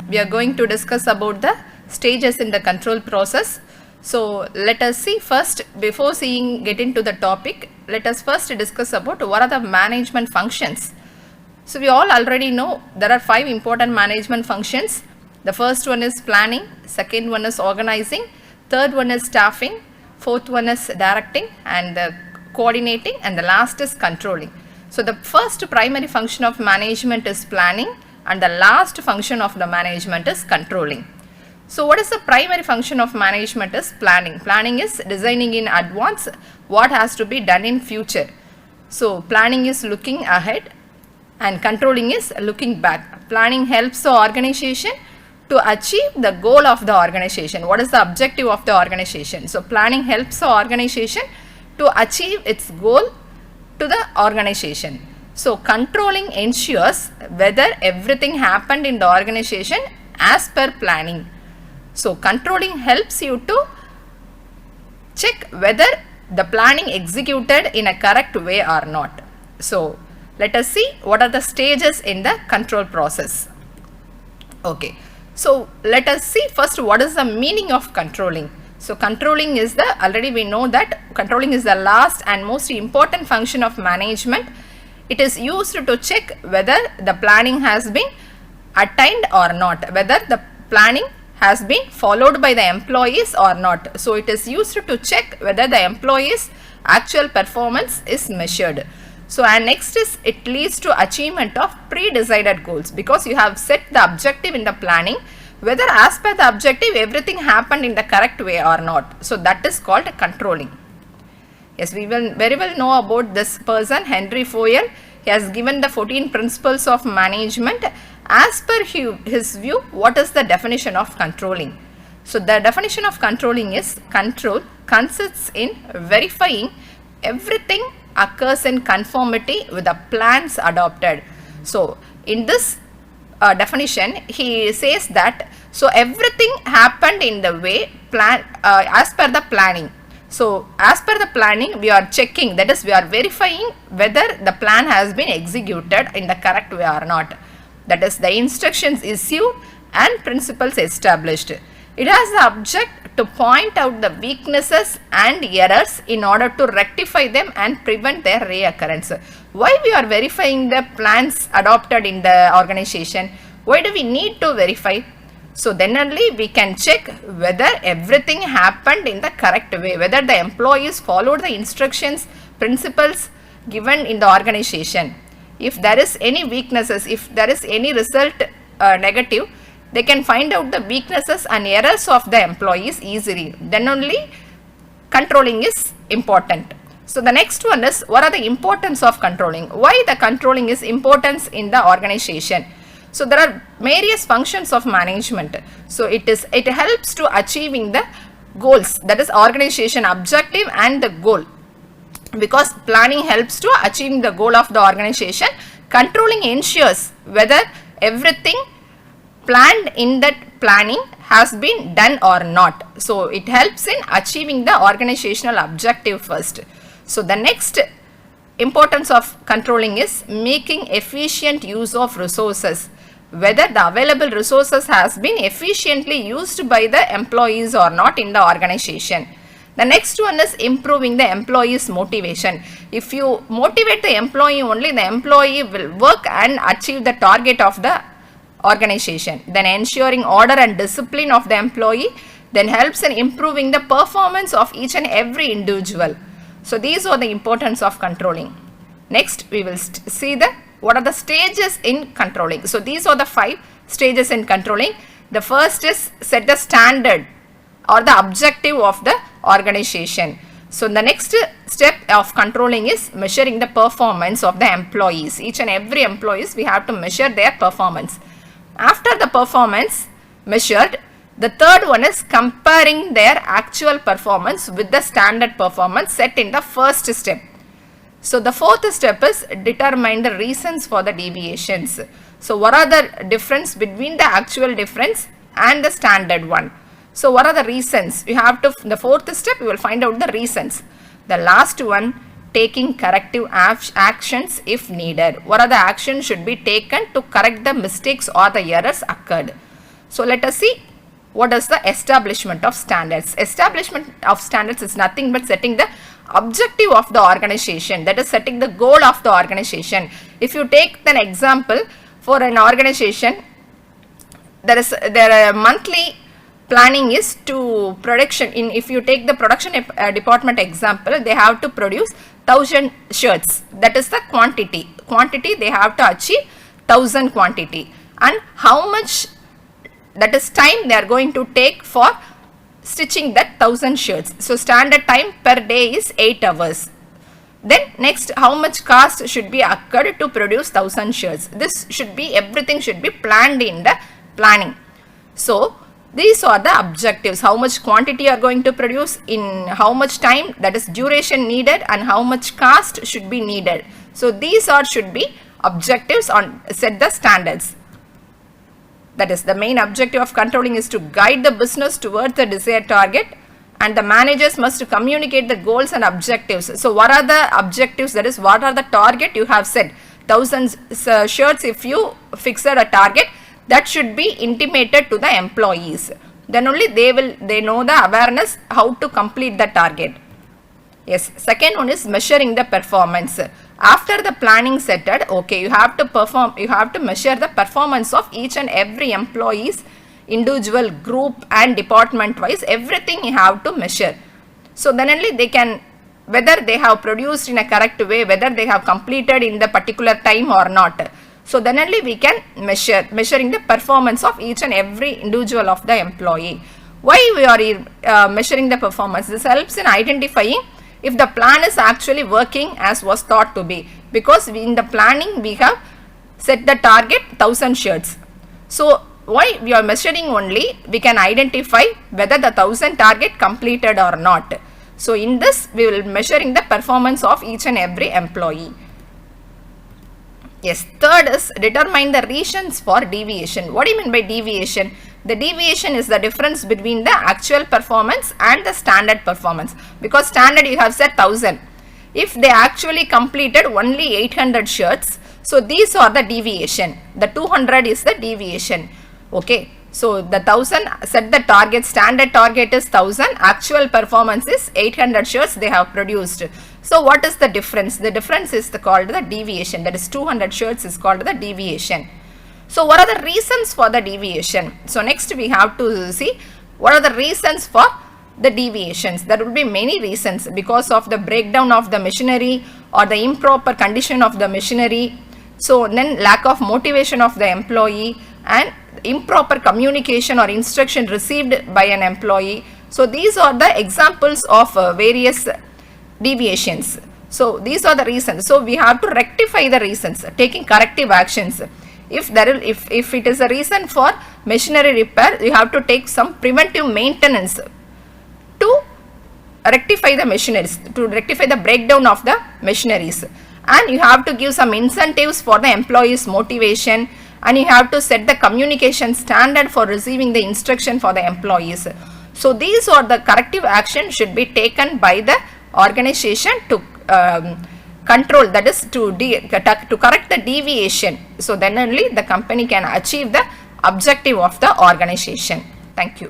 we are going to discuss about the stages in the control process. So let us see first, before get into the topic, let us first discuss about what are the management functions. So we all already know there are 5 important management functions. The first one is planning, second one is organizing, third one is staffing, fourth one is directing and coordinating, and the last is controlling. So the first primary function of management is planning and the last function of the management is controlling. So what is the primary function of management is planning. Planning is designing in advance what has to be done in future. So planning is looking ahead and controlling is looking back. Planning helps the organization to achieve the goal of the organization. What is the objective of the organization? So planning helps the organization to achieve its goal to the organization. So controlling ensures whether everything happened in the organization as per planning. So controlling helps you to check whether the planning executed in a correct way or not. So let us see what are the stages in the control process. Okay, so let us see first what is the meaning of controlling. So controlling is already we know that controlling is the last and most important function of management. It is used to check whether the planning has been attained or not, whether the planning has been followed by the employees or not. So it is used to check whether the employees' actual performance is measured. So and next is it leads to achievement of pre-decided goals, because you have set the objective in the planning, whether as per the objective everything happened in the correct way or not. So that is called controlling. Yes, we will very well know about this person, Henry Fayol. He has given the 14 principles of management. As per his view, what is the definition of controlling? So the definition of controlling is control consists in verifying everything occurs in conformity with the plans adopted. So in this definition, he says that so everything happened in the way as per the planning. So as per the planning, we are checking, that is we are verifying whether the plan has been executed in the correct way or not. That is the instructions issued and principles established. It has the object to point out the weaknesses and errors in order to rectify them and prevent their reoccurrence. Why we are verifying the plans adopted in the organization? Why do we need to verify? So then only we can check whether everything happened in the correct way, whether the employees followed the instructions, principles given in the organization. If there is any weaknesses, if there is any result negative, they can find out the weaknesses and errors of the employees easily. Then only controlling is important. So the next one is what are the importance of controlling? Why the controlling is importance in the organization? So there are various functions of management. So it helps to achieving the goals, that is organization objective and the goal. Because planning helps to achieve the goal of the organization, controlling ensures whether everything planned in that planning has been done or not. So it helps in achieving the organizational objective first. So the next importance of controlling is making efficient use of resources, whether the available resources has been efficiently used by the employees or not in the organization. The next one is improving the employee's motivation. If you motivate the employee only, the employee will work and achieve the target of the organization. Then ensuring order and discipline of the employee then helps in improving the performance of each and every individual. So these are the importance of controlling. Next we will see what are the stages in controlling. So these are the 5 stages in controlling. The first is set the standard or the objective of the organization. So the next step of controlling is measuring the performance of the employees. Each and every employees we have to measure their performance. After the performance measured, the third one is comparing their actual performance with the standard performance set in the first step. So the fourth step is determine the reasons for the deviations. So what are the difference between the actual difference and the standard one? So what are the reasons? You have to, the fourth step, you will find out the reasons. The last one, taking corrective actions if needed. What are the actions should be taken to correct the mistakes or the errors occurred? So let us see what is the establishment of standards. Establishment of standards is nothing but setting the objective of the organization, that is setting the goal of the organization. If you take an example for an organization, there are monthly planning is to production. If you take the production department example, they have to produce 1000 shirts, that is the quantity they have to achieve 1000 quantity, and how much, that is time they are going to take for stitching that 1000 shirts. So standard time per day is 8 hours. Then next, how much cost should be occurred to produce 1000 shirts. This should be, everything should be planned in the planning. So these are the objectives. How much quantity you are going to produce, in how much time, that is duration needed, and how much cost should be needed. So these are should be objectives on set the standards. That is, the main objective of controlling is to guide the business towards the desired target, and the managers must communicate the goals and objectives. So what are the objectives, that is what are the target you have set. 1000 shirts, if you fixed a target, that should be intimated to the employees. Then only they know the awareness how to complete the target. Yes, second one is measuring the performance. After the planning settled, okay, you have to measure the performance of each and every employees, individual, group and department wise, everything you have to measure. So then only they can, whether they have produced in a correct way, whether they have completed in the particular time or not. So then only we can measuring the performance of each and every individual of the employee. Why we are measuring the performance? This helps in identifying if the plan is actually working as was thought to be, because in the planning we have set the target 1000 shirts. So why we are measuring only, we can identify whether the 1000 target completed or not. So in this we will measuring the performance of each and every employee. Yes, third is determine the reasons for deviation. What do you mean by deviation? The deviation is the difference between the actual performance and the standard performance, because standard you have set 1000. If they actually completed only 800 shirts, so these are the deviation. The 200 is the deviation. Okay, so the 1000 set the target, standard target is 1000, actual performance is 800 shirts they have produced. So what is the difference? The difference is called the deviation, that is 200 shirts is called the deviation. So what are the reasons for the deviation? So next we have to see what are the reasons for the deviations. There will be many reasons, because of the breakdown of the machinery or the improper condition of the machinery. So then lack of motivation of the employee and improper communication or instruction received by an employee. So these are the examples of various deviations. So these are the reasons. So we have to rectify the reasons, taking corrective actions. If it is a reason for machinery repair, you have to take some preventive maintenance to rectify the machineries, to rectify the breakdown of the machineries. And you have to give some incentives for the employees' motivation, and you have to set the communication standard for receiving the instruction for the employees. So these are the corrective action should be taken by the organization to control, that is to correct the deviation. So then only the company can achieve the objective of the organization. Thank you.